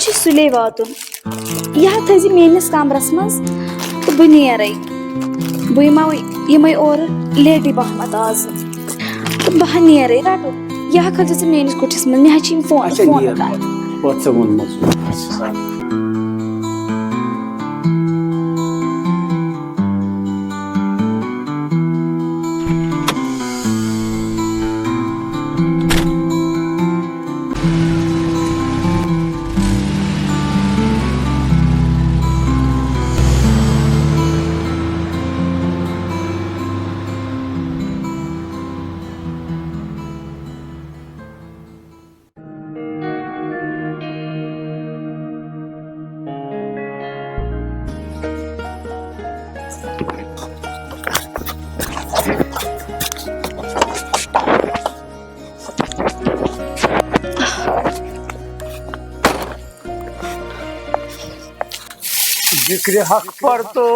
چھُ سُلے واتُن یہِ حظ تھٲیزِ میٲنِس کمرس منٛز تہٕ بہٕ نیرے بہٕ یِمے اورٕ لیٹی پہمتھ آز تہٕ بہٕ نیرے رٹو یہِ حظ کھٲلزِ ژٕ میٲنِس کُٹھِس منٛز مےٚ حظ چھِ یِم فون کران ذکر حق پر تو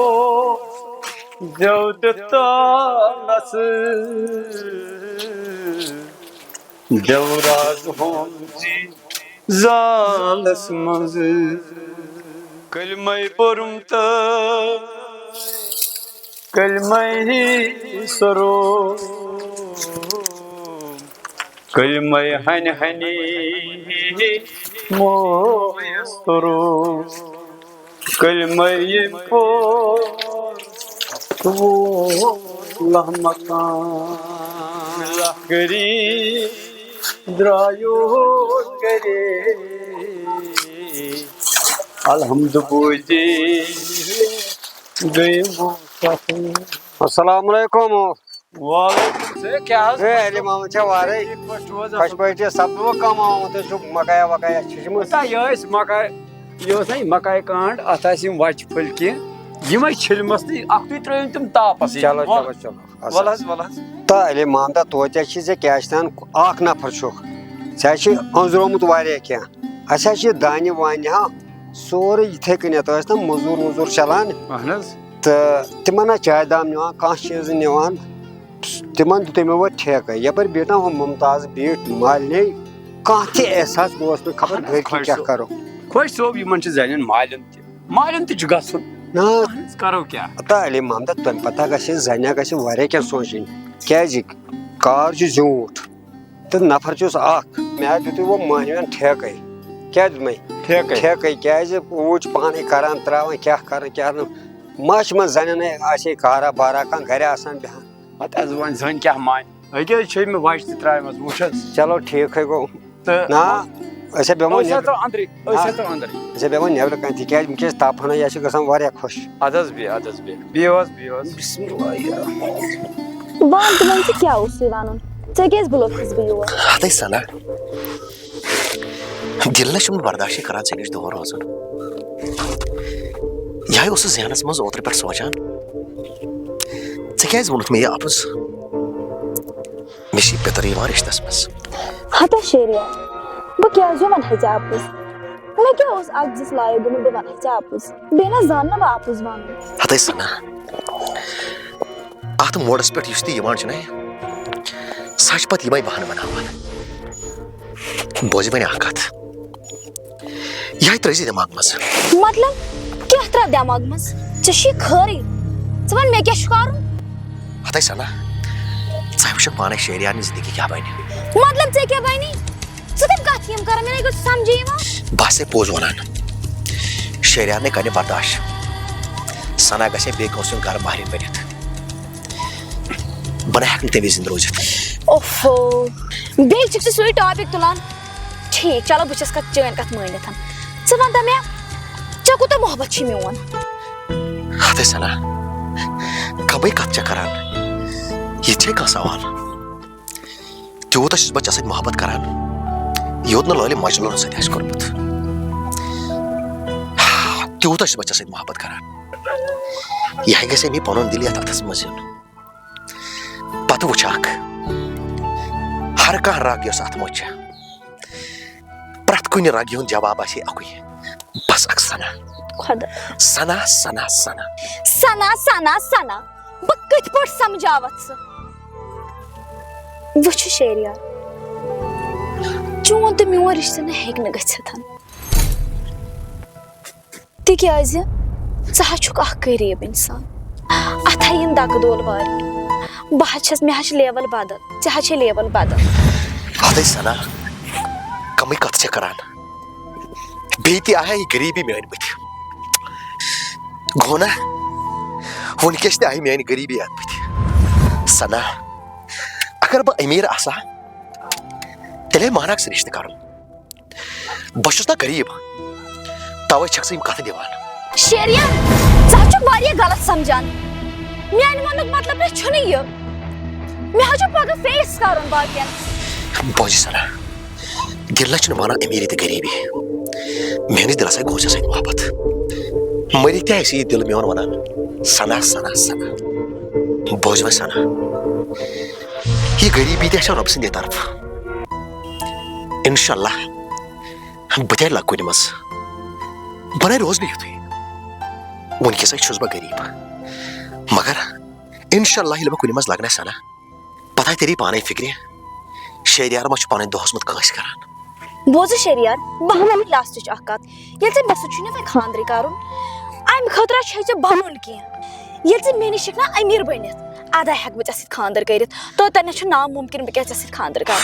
جودتانس جوراز ہوں جی زالس مز کلمہ پرم تا کلمہ ہی سرو کلمہ ہن ہنی مویسترو کلمہ پور اللہ مکان لہگری درایو کرے الحمد بوجی السلام علیکم وعلیکم السلام کیا حظ علی محمد چھا وارے خوش پٲٹھۍ سپدوٕ کماوُن تُہۍ چھِو مکایا وکایا چھِچمٕژ یہ مکائی کانٛڈ اتھ آسہِ یِم وچہِ پھٔلۍ کینٛہہ یِمے چھٔلمَس تہٕ اکھتُے ترٛٲیِن تِم تاپس چلو چلو چلو وَل حظ تہٕ علی محمد توتہِ چھِ ژےٚ کیٛاہ چھِ تان اکھ نفر چھُکھ ژےٚ چھِ أنٛزرومُت واریاہ کینٛہہ اَسہِ حظ چھِ دانہِ وانہِ ہا سورُے یِتھٕے کٔنٮ۪تھ ٲسۍ نہ موٚزوٗر ووٚزوٗر چلان اہن حظ تہٕ تِمن حظ چایہِ دام نِوان کانٛہہ چیٖز نِوان تِمن دیُت مےٚ وۄنۍ ٹھیکَے یپٲرۍ بیٖٹھ نہ ہُہ ممتاز بیٖٹھ مالنٕے کانٛہہ تہِ احساس اوس نہٕ خبر گرِکۍ کیٛاہ کرو خۄش صٲب یِمن چھِ زنٮ۪ن مالٮ۪ن تہِ چھُ گژھُن نہ کرو کیٛاہ تہٕ علی محمد تمہِ پتہٕ گژھِ زنہِ گژھِ واریاہ کینٛہہ سونٛچِنۍ کیٛازِ کار چھُ زیوٗٹھ تہٕ نفر چھُس اکھ مےٚ حظ دیُتُے وۄنۍ مٔہنِوٮ۪ن ٹھیکَے کیٛاہ دیُت مےٚ ٹھیکَے کیٛازِ اوٗرۍ چھِ پانے کران تراوان کیٛاہ کران کیٛاہ نہٕ ما چھِ یِمن زنٮ۪ن آسے کارا بارا کانٛہہ گرِ آسان بیٚہان پتہٕ حظ وۄنۍ زٔنۍ کیٛاہ مانہِ أکیٛاہ چھے مےٚ وچہِ تہِ ترٛایمژٕ وٕچھ حظ چلو ٹھیٖکھٕے گوٚو تہٕ نہ أسۍ ہا بیٚہمو أسۍ أسۍ بیٚہمو نیبرٕ کَنۍ تِکیٛازِ وٕنکیٚس تاپہنا یہِ چھِ گژھان واریاہ خۄش ادٕ حظ بِہِو حظ بہٕ وَن تِمن ژٕ کیٛاہ اوسُے وَنُن ژےٚ کیٛازِ بُلووُتھس بہٕ یور ہتٕے سنا دِل نہ چھُنہٕ برداشٕے کران ژےٚ نِش دور روزُن یِہے اوسُس ذہنس منٛز اوترٕ پٮ۪ٹھ سونٛچان ژےٚ کیٛازِ ووٚنُتھ مےٚ یہِ اپُز مےٚ چھِ یہِ پِتٕر یِوان رِشتس منٛز ہتا شیریا بہٕ کیٛازِ وَنہٕ ژےٚ اپُز مےٚ کیٛاہ اوس اکھ زٕ لایق گوٚمُت بہٕ وَنہٕ ژےٚ اپُز بیٚیہِ نہ زانہٕ نہٕ بہٕ اپُز وَنُن ہتٕے سنا اتھ موڈس پٮ۪ٹھ یُس تہِ یِوان چھُنہ سۄ چھِ پتہٕ یِمے بہانہٕ بناوان بوزِ وۄنۍ اکھ کتھ یِہے ترٲے زِ دٮ۪ماغ منٛز مطلب کیٛاہ ترٛاو دٮ۪ماغ منٛز ژےٚ چھُے خٲرٕے ژٕ وَن مےٚ کیٛاہ چھُ کرُن ہتٕے سنا ژٕ وٕچھکھ پانے شہریارنہِ زندگی کیٛاہ بنہِ مطلب ژےٚ کیٛاہ بنی ژٕ کَمہِ کتھ چھِ یِم کران مےٚ نَے گوٚو سمجھے یِوان بہٕ آسے پوٚز وَنان شہریارنٕے کرِ برداش سنا گژھِ ہے بیٚیہِ کٲنٛسہِ ہُنٛد گرٕ مہرٮ۪ن بٔنِتھ بہٕ نہ ہٮ۪کہٕ نہٕ تَمہِ وِزِ زِندٕ روٗزِتھ اوفو بیٚیہِ چھُکھ ژٕ سُے ٹاپِک تُلان ٹھیٖک چلو بہٕ چھَس چٲنۍ کتھ مٲنِتھ ژٕ وَن تہٕ مےٚ ژےٚ کوٗتاہ محبت چھُے میون ہتٕے سنا کبٕے کتھ چھےٚ کران یہِ تہِ چھے کانٛہہ سوال تیوٗتاہ چھُس بہٕ ژےٚ سۭتۍ محبت کران یوٗت نہٕ لٲلہِ مجنوٗنن سۭتۍ آسہِ کوٚرمُت تیوٗتاہ چھُس بہٕ ژےٚ سۭتۍ محبت کران یہِ ہا گژھِ ہے مےٚ پنُن دِل یتھ اتھس منٛز یُن پتہٕ وٕچھ اکھ ہر کانٛہہ رگ یۄس اتھ منٛز چھےٚ پرٛٮ۪تھ کُنہِ رگہِ ہُنٛد جواب آسہِ ہے اکُے بس اکھ سنا خۄدا سنا سنا سنا سنا سنا سنا بہٕ کِتھ پٲٹھۍ سمجھاوتھ ژٕ وٕچھ شیریا چون تہٕ میون رشتہٕ نہٕ ہیٚکہِ نہٕ گٔژھِتھ تِکیازِ ژٕ حظ چھُکھ اکھ غریٖب اِنسان اتھ ہا یِن دکہٕ دول واریاہ بہٕ حظ چھس مےٚ حظ چھِ لیوَل بدل ژےٚ حظ چھے لیوَل بدل ادے سنا کمی کتھ چھے کران بیٚیہِ تہِ آیا یہِ غریٖبی میٛانہِ بٕتھِ گوٚو نا وٕنکٮ۪س تہِ آیہِ میٛانہِ غریٖبی اتھ بٕتھِ سنا اگر بہٕ أمیٖر آسہٕ ہا تیٚلے مانکھ ژٕ رِشتہٕ کرُن بہٕ چھُس نا غریٖب توے چھکھ ژٕ یِم کتھٕ دِوان شیریان ژٕ حظ چھُکھ واریاہ غلط سمجھان میانہِ وننُک مطلب نہ چھُنہٕ یہِ مےٚ حظ چھُ پگہہ فیس کرُن باقین بوزِ سنا دل نہ چھُنہٕ مانان أمیٖری تہٕ غریٖبی میٲنِس دلس آیہِ گوٚژھِ سۭتۍ محبت مٔرِتھ تہِ آسہِ یہِ دل میون ونان سنا سنا سنا بوزِ وۄنۍ سنا یہِ غریٖبی تہِ آسہِ رۄبہٕ سٕنٛدِ طرفہٕ انشاء اللہ بہٕ تہِ لگہٕ کُنہِ منٛز بہٕ نَے روزٕ نہٕ یِتھُے وٕنکٮ۪سے چھُس بہٕ غریٖب مگر انشاء اللہ ییٚلہِ بہٕ کُنہِ منٛز لگنَے سنا پتہ تیری پانے فکرِ شہریار ما چھُ پنٕنۍ دۄہس منٛز کٲنٛسہِ کران بوزٕ شیریار بہٕ وَنہٕ لاسٹٕچ اکھ کتھ ییٚلہِ ژےٚ مےٚ سۭتۍ چھُے نہ وۄنۍ خاندرٕے کرُن امہِ خٲطرٕ چھے ژےٚ بنُن کینٛہہ ییٚلہِ ژٕ مےٚ نِش چھکھ نا أمیٖر بٔنِتھ ادا ہٮ۪کہٕ بہٕ ژےٚ سۭتۍ خاندر کٔرِتھ توتانۍ چھُ نامُمکِن بہٕ کیٛاہ ژےٚ سۭتۍ خاندر کرٕ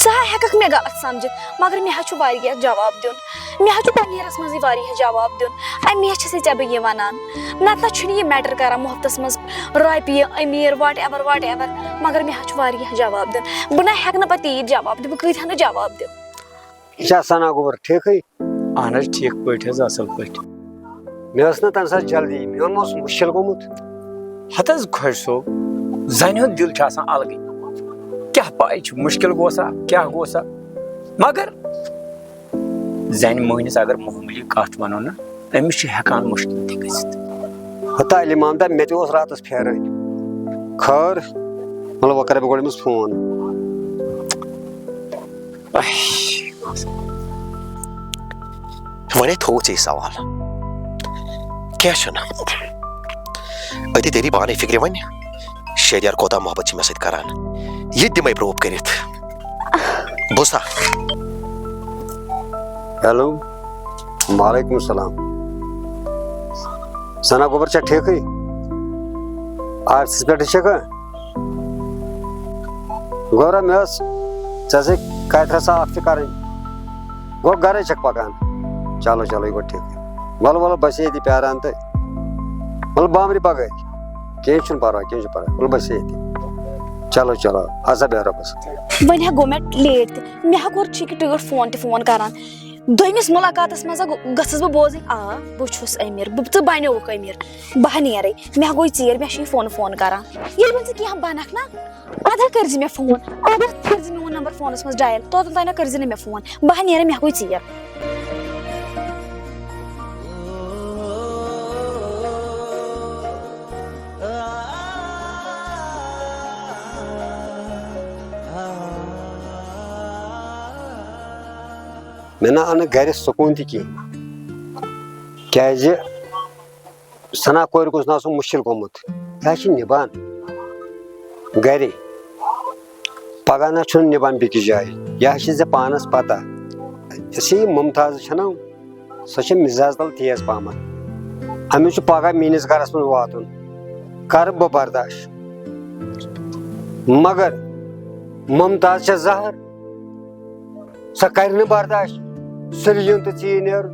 ژٕ ہا ہٮ۪ککھ مےٚ غلط سمجھِتھ مگر مےٚ حظ چھُ واریاہ جواب دیُن مےٚ حظ چھُ پنیرس منٛزٕے واریاہ جواب دیُن امی چھسے ژےٚ بہٕ یہِ ونان نتہٕ نہ چھُنہٕ یہِ میٹر کران محبتس منٛز رۄپیہِ أمیٖر وٹ ایور مگر مےٚ حظ چھُ واریاہ جواب دیُن بہٕ نہ ہٮ۪کہٕ نہٕ پتہٕ تیٖتۍ جواب دِتھ بہٕ کۭتۍ ہا نہٕ جواب دِمہٕ کیٛاہ سنا گوبر ٹھیٖکھٕے اہن حظ ٹھیٖک پٲٹھۍ حظ اصل پٲٹھۍ مےٚ ٲس نہٕ تمہِ ساتہٕ جلدی میون ما اوس مُشکِل گوٚمُت ہتھ حظ خۄش صٲب زنہِ ہُنٛد دِل چھُ آسان الگٕے کیٛاہ پاے چھُ مُشکِل گوسا کیٛاہ گوسا مگر زنہِ مٔہنِس اگر معموٗلی کتھ ونو نہ أمِس چھُ ہٮ۪کان مُشکِل تہِ گٔژھِتھ ہتا علی محمدہ مےٚ تہِ اوس راتس پھیرٲنۍ خٲر مطلب وۄنۍ کرے بہٕ گۄڈٕ أمِس فون وۄنۍ تھوٚو ژےٚ یہِ سوال کینٛہہ چھُنہٕ أتی تیری پانے فکرِ وۄنۍ شہریار کوتاہ محبت چھِ مےٚ سۭتۍ کران یہِ تہِ دِمے پروٗف کٔرِتھ بوزتھا ہیلو وعلیکم السلام سنا گوبر چھا ٹھیٖکھٕے آفسَس پٮ۪ٹھٕے چھکھا گوبرا مےٚ ٲس ژےٚ سۭتۍ کتھِ رژھا اکھ تہِ کرٕنۍ گوٚو گرے چھکھ پکان چلو چلو یہِ گوٚو ٹھیٖکھٕے وَلہٕ وَلہٕ بہٕ چھُسے ییٚتی پیاران تہٕ وَلہٕ بامبرِ پگہٕے کینٛہہ چھُنہٕ پرواے وَلہٕ بہٕ چھُسے ییٚتی چلو چلو اَدٕ سا بیٚہہ رۄبَس وۄنۍ ہا گوٚو مےٚ لیٹ تہِ مےٚ ہا کوٚر ٹھیٖک ٹٲٹھ فون تہِ فون کران دوٚیمِس مُلاقاتس منٛز گٔژھٕس بہٕ بوزٕنۍ بہٕ چھُس أمیٖر ژٕ بنیووُکھ أمیٖر بہٕ ہا نیرے مےٚ گوٚو ژیٖر مےٚ چھُے فون کران ییٚلہِ وۄنۍ ژٕ کینٛہہ بنکھ نا ادا کٔرزِ مےٚ فون ادا کٔرزِ میون نمبر فونس منٛز ڈایل توتن تانۍ کٔرزِ نہٕ مےٚ فون بہٕ ہا نیرے مےٚ گوٚو ژیٖر مےٚ نہ آو نہٕ گرِ سکوٗن تہِ کِہینۍ کیازِ سنا کورِ گوٚژھ نہٕ آسُن مُشکِل گوٚمُت یہِ حظ چھِ نِبان گرے پگہہ نہ چھُنہٕ نِبان بیٚکِس جایہِ یہِ حظ چھِ ژےٚ پانس پتہ یۄس یہِ ممتاز چھےٚ نہ سۄ چھِ مِزاز تل تیز پہمتھ أمِس چھُ پگہہ میٲنِس گرس منٛز واتُن کرٕ بہٕ برداش مگر ممتاز چھےٚ زہر سۄ کرِ نہٕ برداش سُلہِ یُن تہٕ ژیٖرۍ نیرُن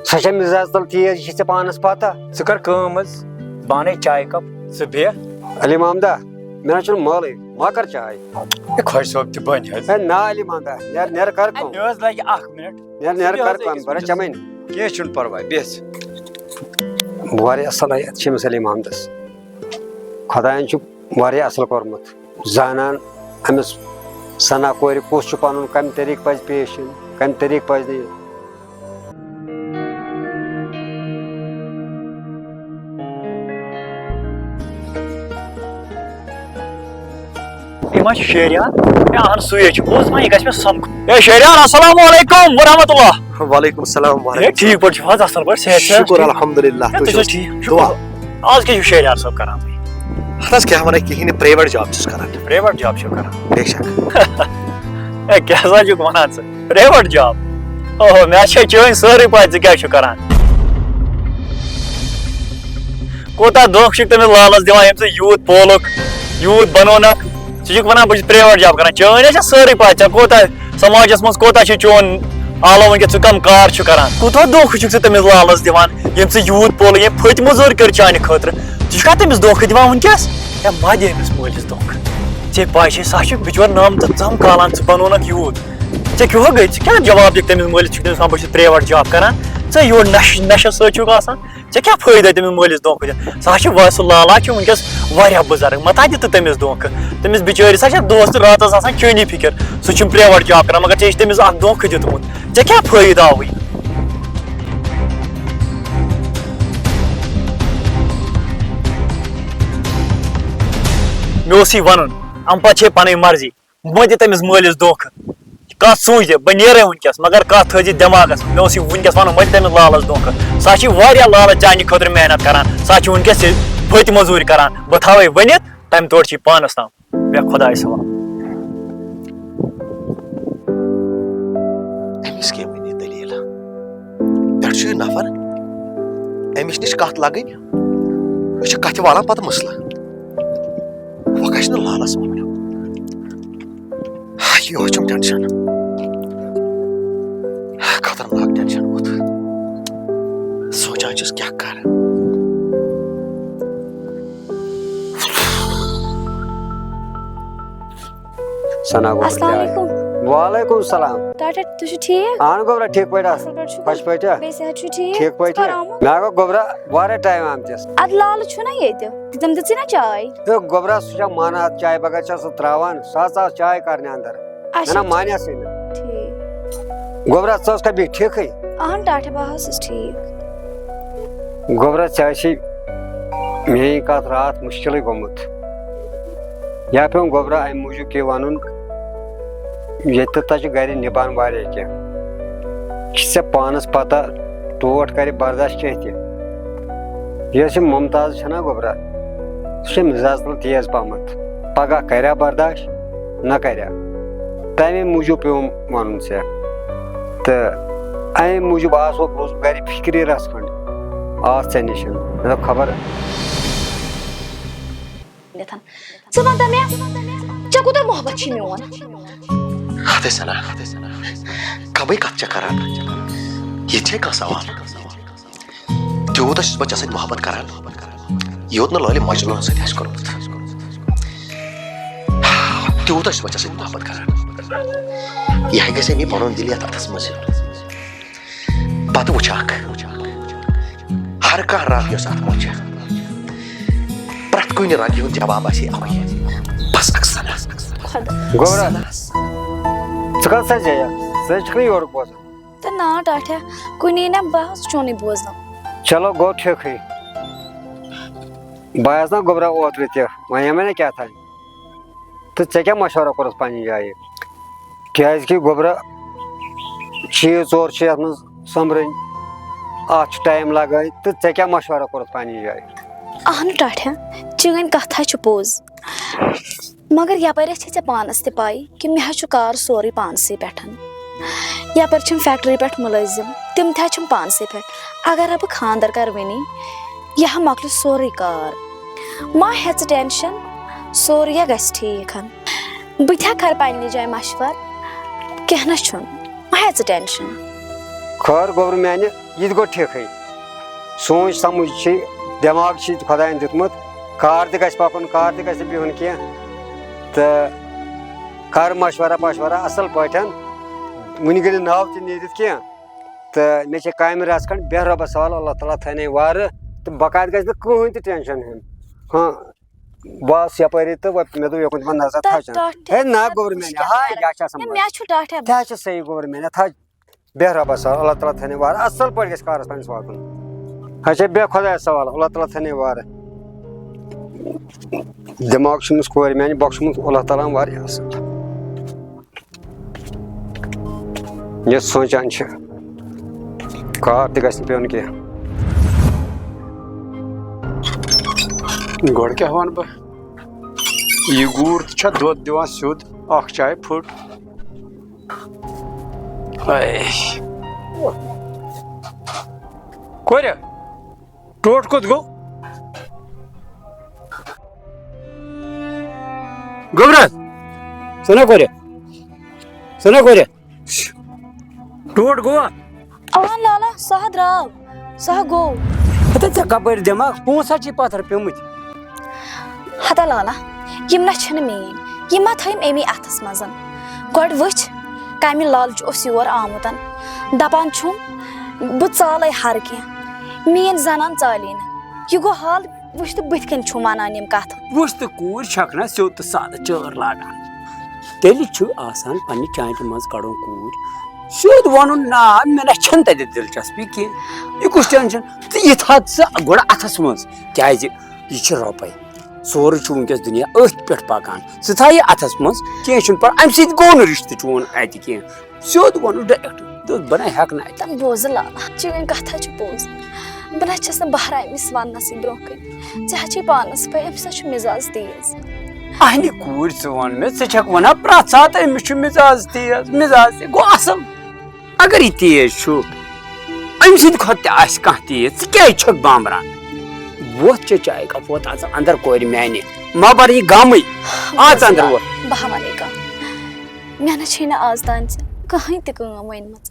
سۄ چھےٚ مِزاز تل تیز یہِ چھِ ژےٚ پانس پتہ ژٕ کر کٲم حظ بہٕ اَنے چایہِ کپ ژٕ بیٚہہ علی محمدہ مےٚ نہ چھُنہٕ مٲلٕے ما کر چاے خۄش صٲب تہِ بنہِ حظ ہے نہ علی محمدہ نیر کر کٲم مےٚ حظ لگہِ اکھ مِنٹ نیر کر کٲم بہٕ رَچہٕ چمے نہٕ کینٛہہ چھُنہٕ پرواے بیٚہہ ژٕ واریاہ صلٲحیت چھِ أمِس علی محمدس خۄدایَن چھُ واریاہ اصل کوٚرمُت زانان أمِس سنا کورِ کُس چھُ پنُن کمہِ طریٖقہٕ پزِ پیش یُن کمہِ طریٖقہٕ پزِ نہٕ یُن ما چھُ شہریار مےٚ اہن سُے چھُ بوز وۄنۍ یہِ گژھِ مےٚ سمکھُن ہے شہریار السلام علیکم ورحمۃ اللہ وعلیکم السلام ہے ٹھیٖک پٲٹھۍ چھُو حظ اصل پٲٹھۍ صحت شُکُر الحمدُاللہ تُہۍ چھِو ٹھیٖک شُکُر آز کیٛاہ چھُو شہریار صٲب کران تُہۍ ہتھ حظ کیٛاہ ونے کِہینۍ نہٕ پرٛیویٹ جاب چھُس کران پرٛیویٹ جاب چھِو کران بے شک ہے کیٛاہ سا چھُکھ ونان ژٕ پرٛیویٹ جاب اوہو مےٚ چھےٚ چٲنۍ سٲرٕے پاے ژٕ کیٛاہ چھُکھ کران کوتاہ دھوکہ چھُکھ تٔمِس لالس دِوان ییٚمہِ ژٕ یوٗت پولُکھ یوٗت بنوونکھ ژٕ چھُکھ ونان بہٕ چھُس پرٛیویٹ جاب کران چٲنۍ چھےٚ سٲرٕے پاے ژےٚ کوتاہ سماجس منٛز کوتاہ چھُ چون عالم وٕنکیٚس ژٕ کم کار چھُ کران کوٗتاہ دھوکہ چھُکھ ژٕ تٔمِس لالس دِوان ییٚمہِ ژٕ یوٗت پولُکھ ییٚمۍ پھٔتۍ موٚزوٗرۍ کٔر چانہِ خٲطرٕ ژٕ چھُکھا تٔمِس دھوکہ دِوان وٕنکیٚس ہے ما دِ أمِس مٲلِس دھوکہ ژےٚ پاے چھے سۄ چھِ بِچور نامتہٕ ژم کالان ژٕ بنوونکھ یوٗت ژےٚ کیٛاہ گٔے ژٕ کیٛاہ جواب دِکھ تٔمِس مٲلِس چھُکھ تٔمِس ونان بہٕ چھُس پرٛیویٹ جاب کران ژےٚ یورٕ نشس سۭتۍ چھُکھ آسان ژےٚ کیٛاہ فٲیدٕ تٔمِس مٲلِس دھوکہ دِتھ سۄ چھِ سُہ لالا چھُ وٕنکیٚس واریاہ بُزرگ مہ تھا دِتہٕ تٔمِس دھوکہ تٔمِس بِچٲرِس سۄ چھےٚ دۄہس تہٕ راتس آسان کھیٲنی فِکر سُہ چھُنہٕ پرٛیویٹ جاب کران مگر ژےٚ چھِ تٔمِس اکھ دھوکہ دیُتمُت ژےٚ کیٛاہ فٲیدٕ آوٕے مےٚ اوس یہِ وَنُن اَمہِ پتہٕ چھے پنٕنۍ مرضی مہ دِ تٔمِس مٲلِس دھوکہ کتھ سوٗنچ دِ بہٕ نیرے وٕنکیٚس مگر کتھ تھٲیزِ دٮ۪ماغس مےٚ اوس یہِ وٕنکیٚس ونُن مہ دِ تٔمِس لالس دھوکہ سۄ چھِ واریاہ لالس چانہِ خٲطرٕ محنت کران سۄ چھِ وٕنکیٚس پھٔتۍ موٚزوٗرۍ کران بہٕ تھاوے ؤنِتھ تمہِ تورٕ چھِ پانس تام بیٚہہ خۄدایس حوالہٕ أمِس کیٛاہ وَنہِ دٔلیٖل پٮ۪ٹھٕ چھُ یہِ نفر أمِس نِش کتھ لگٕنۍ یہِ چھِ کتھِ والان پتہٕ مسلہٕ وۄنۍ گژھِ نہٕ لالس وَنُن یِہوے چھُم ٹٮ۪نشن خطرناک ٹٮ۪نشن ووت سونچان چھُس کیٛاہ کرٕ سنا السلام علیکم وعلیکم السلام ٹاٹا تُہۍ چھِو ٹھیٖک اہن گوبرا ٹھیٖک پٲٹھۍ اصٕل پٲٹھۍ چھِو خۄش پٲٹھۍ بیٚیہِ صحت چھُو ٹھیٖک ٹھیٖک پٲٹھۍ مےٚ گوٚو گوبرا واریاہ ٹایم آمتِس ادٕ لالہٕ چھُنا ییٚتہِ تِم دِژٕے نا چاے تہٕ گوبرا سُہ چھا مانان چاے بغٲر چھا سُہ تراوان سُہ حظ ژاو چاے کرنہِ اندر مےٚ نا مانیسٕے نہٕ ٹھیٖک گوبرا ژٕ ٲسکھا بیٚیہِ ٹھیٖکھٕے اہن ٹاٹا بہٕ ٲسٕس ٹھیٖک گوبرا ژےٚ ٲسی میٲنۍ کتھ راتھ مُشکلٕے گوٚمُت یا پیوٚم گوبرا امہِ موٗجوٗب کہِ ونُن ییٚتہِ تہِ چھُ گرِ نِبان واریاہ کینٛہہ چھِ ژےٚ پانس پتہ ٹوٹھ کرِ برداشت کینٛہہ تہِ یۄس یہِ ممتاز چھےٚ نا گوبرا سُہ چھِ مِزاز تل تیز پہمتھ پگہہ کریا برداشت نہ کریا تمے موٗجوٗب پیوٚم ونُن ژےٚ تہٕ امہِ موٗجوٗب آسو بہٕ اوسُس گرِ فِکری رژھ کھنڈ آس ژےٚ نِش مےٚ دوٚپ خبر ژٕ وَن تہٕ مےٚ ژےٚ کوٗتاہ محبت چھُے میون ہتے سنا کمٕے کتھ چھےٚ کران ییٚتہِ چھے کانٛہہ سوال تیوٗتاہ چھُس بہٕ ژےٚ سۭتۍ محبت کران یوٗت نہٕ لٲلہِ مجنوٗنس سۭتۍ آسہِ کوٚرمُت تیوٗتاہ چھُس بہٕ ژےٚ سۭتۍ محبت کران یہِ ہا گژھِ مےٚ پنُن دِل یتھ اتھس منٛز یُن پتہٕ وٕچھکھ ہر کانٛہہ رنگ یۄس اتھ منٛز چھےٚ پرٛٮ۪تھ کُنہِ رنگہِ ہُنٛد جواب آسہِ اَوے بس اکثر گوبرا ژٕ کتھ سا جایا ژٕ چھکھ نہٕ یورُک بوزان تہٕ نا ٹاٹا کُنی نا بہٕ آسہٕ چونُے بوزان چلو گوٚو ٹھیٖکھٕے بہٕ آیس نا گوبرا اوترٕ تہِ وۄنۍ مےٚ نا کیٛاہ تھانۍ تہٕ ژےٚ کیٛاہ مشورہ کوٚرُتھ پننہِ جایہِ کیٛازِ کہِ گوبرا چیٖز ژور چھِ یتھ منٛز سومبرٕنۍ اتھ چھُ ٹایم لگان تہٕ ژےٚ کیٛاہ مشورہ کوٚرُتھ پننہِ جایہِ اہن ٹاٹا چٲنۍ کتھ حظ چھِ پوٚز مگر یپٲرۍ چھے ژےٚ پانس تہِ پاے کہِ مےٚ حظ چھُ کار سورُے پانسٕے پٮ۪ٹھ یپٲرۍ چھِم فیکٹری پٮ۪ٹھ مُلٲزِم تِم تہِ حظ چھِم پانسٕے پٮ۪ٹھ اگر بہٕ خانٛدر کرٕ وُنی یہِ ہا مۄکلہِ سورُے کار ما ہےٚ ژٕ ٹٮ۪نشن سورُے ہا گژھِ ٹھیٖک بہٕ تہِ ہا کرٕ پننہِ جایہِ مشور کینٛہہ نہ چھُنہٕ ما ہےٚ ژٕ ٹٮ۪نشن خٲر گوبرٕ میانہِ یہِ تہِ گوٚو ٹھیٖکھٕے سونٛچ سمجھ چھِ دٮ۪ماغ چھِ خۄداین دیُتمُت کار تہِ گژھِ پکُن کار تہِ گژھِ نہٕ بِہُن کینٛہہ تہٕ کر مشورہ پشورہ اصل پٲٹھۍ وُنہِ گٔے نہٕ ناو تہِ نیٖرِتھ کینٛہہ تہٕ مےٚ چھِ کامہِ رژھ کھنٛڈ بیٚہہ رۄبس حوالہٕ اللہ تعالیٰ تھاونَے وارٕ تہٕ بقایت گژھِ نہٕ کٕہٕنۍ تہِ ٹٮ۪نشن ہیوٚن ہاں بہٕ آس یپٲری تہٕ مےٚ دوٚپ یوکُن دِمن نظر تھاوچن ہے نہ گوبرٕ میانہِ ہاے یہِ چھِ آسان تہِ حظ چھِ صحیح گوبرٕ میانہِ تھاو بیٚہہ رۄبس حوالہٕ اللہ تعالیٰ تھاونَے وارٕ اصل پٲٹھۍ گژھِ کارس پننِس واتُن اچھا بیٚہہ خۄدایس حوالہٕ اللہ تعالیٰ تھاونَے وارٕ دٮ۪ماغ چھُ أمِس کورِ میانہِ بخشمُت اللہ تعالیٰ ہن واریاہ اصل یہِ سونٛچان چھِ کار تہِ گژھِ نہٕ پیوٚن کینٛہہ گۄڈٕ کیٛاہ وَنہٕ بہٕ یہِ گوٗر تہِ چھا دۄد دِوان سیوٚد اکھ چاے پھٔٹ کورِ ٹوٹھ کوٚت گوٚو گوبرس سنا کورے ٹوٹ گوا اوان لالا سہ دراو سہ گو ہتا ژےٚ کپٲرۍ دٮ۪ماغ پونٛسہٕ چھِ پتھر پیوٚمٕتۍ ہتا لالا یم نہ چھنہٕ میٲنۍ یم ما تھٲیم امی اتھس منٛز گۄڈٕ وٕچھ کمہِ لالچ اوس یور آمُت دپان چھُم بہٕ ژالے ہر کینٛہہ میٲنۍ زنان ژالی نہٕ یہ گوٚو حال وٕچھ تہٕ بٕتھِ کٔنۍ چھُم ونان یم کتھٕ وٕچھ تہٕ کوٗر چھکھ نا سیوٚد تہٕ سادٕ چٲر لاگان تیٚلہِ چھُ آسان پننہِ چانٹہِ منٛز کڑُن کوٗر سیوٚد ونُن نا مےٚ نہ چھنہٕ تتہِ دلچسپی کینٛہہ یہِ کُس ٹینشن تہٕ یہِ تھاو ژٕ گۄڈٕ اتھس منٛز کیازِ یہِ چھِ رۄپے سورُے چھُ وٕنکیٚس دُنیا أتھۍ پٮ۪ٹھ پکان ژٕ تھاو یہِ اتھس منٛز کینٛہہ چھُنہٕ پرواے امہِ سۭتۍ گوٚو نہٕ رشتہٕ چون اتہِ کینٛہہ سیوٚد ووٚنُن ڈایریکٹ دوٚپ بہٕ نہ ہٮ۪کہٕ نہٕ اتہِ بوزٕ لالا چٲنۍ کتھا چھِ پوٚز بہٕ نہ چھس نہٕ بہران أمِس وننسٕے برونٛہہ کَنۍ ژےٚ چھے پانس پاے أمِس ہا چھُ مِزاز تیز اہنہِ کوٗر ژٕ وَن مےٚ ژٕ چھکھ ونان پرٛٮ۪تھ ساتہٕ أمِس چھُ مِزاز تیز گوٚو اصل اگر یہِ تیز چھُ أمۍ سٕنٛدِ کھۄتہٕ تہِ آسہِ کانٛہہ تیز ژٕ کیازِ چھکھ بامبران ووٚتھ چے چاے کپ ووت اژ اندر کورِ میانہِ ما بر یہِ غمٕے اژ اندر ووت بہٕ ہا ونے کانٛہہ مےٚ نہ چھے نہٕ آز تانۍ ژےٚ کٕہٕنۍ تہِ کٲم ؤنمٕژ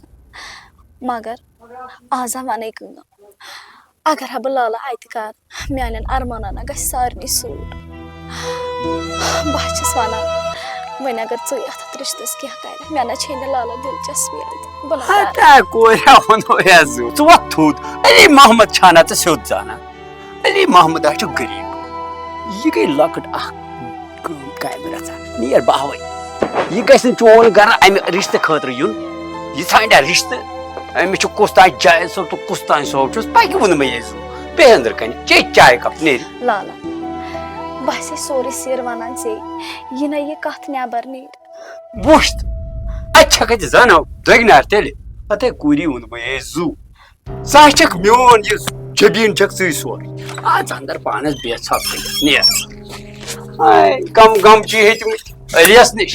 مگر آز ہا ونے کٲم اگر ہا بہٕ لالا اتہِ کر میانٮ۪ن ارمانن گژھِ سارنٕے سوٗٹ بہٕ ہا چھس ونان وۄنۍ اگر ژٕے اتھ رشتس کینٛہہ کرکھ مےٚ نہ چھے نہٕ لالا دلچسپی اتہِ بہٕ نہ کرٕ. ہتا کوریا ووٚنو ژٕ وۄتھ تھوٚد علی محمد چھانا ژٕ سیوٚد زانان علی محمد ہا چھُ غریٖب یہِ گٔے لۄکٕٹ اکھ کٲم کامہِ رژھا نیر باوے یہِ گژھِ نہٕ چون گرٕ امہِ رشتہٕ خٲطرٕ یُن یہِ ژھانڈیا رشتہٕ أمِس چھُ کُس تانۍ جاوید صٲب تہٕ کُس تانۍ صٲب چھُس پکہِ ووٚن مےٚ ییٚزِ بیٚیہِ أنٛدرٕ کنہِ چے چاے کپ نیرِ لالا بہٕ آسے سورُے سیر ونان ژےٚ یہِ نہ یہِ کتھ نٮ۪بر نیرِ وٕچھ تہٕ اتہِ چھکھ اتہِ زانو دٔگنار تیٚلہِ ہتے کوٗری ووٚن مےٚ ہے زُو ژٕ ہا چھکھ میون یہِ جبیٖن چھکھ ژٕے سورُے اژ اندر پانس بے ژھۄپ کٔرِتھ نیر کم غم چھِ ہیٚتمٕتۍ علیس نِش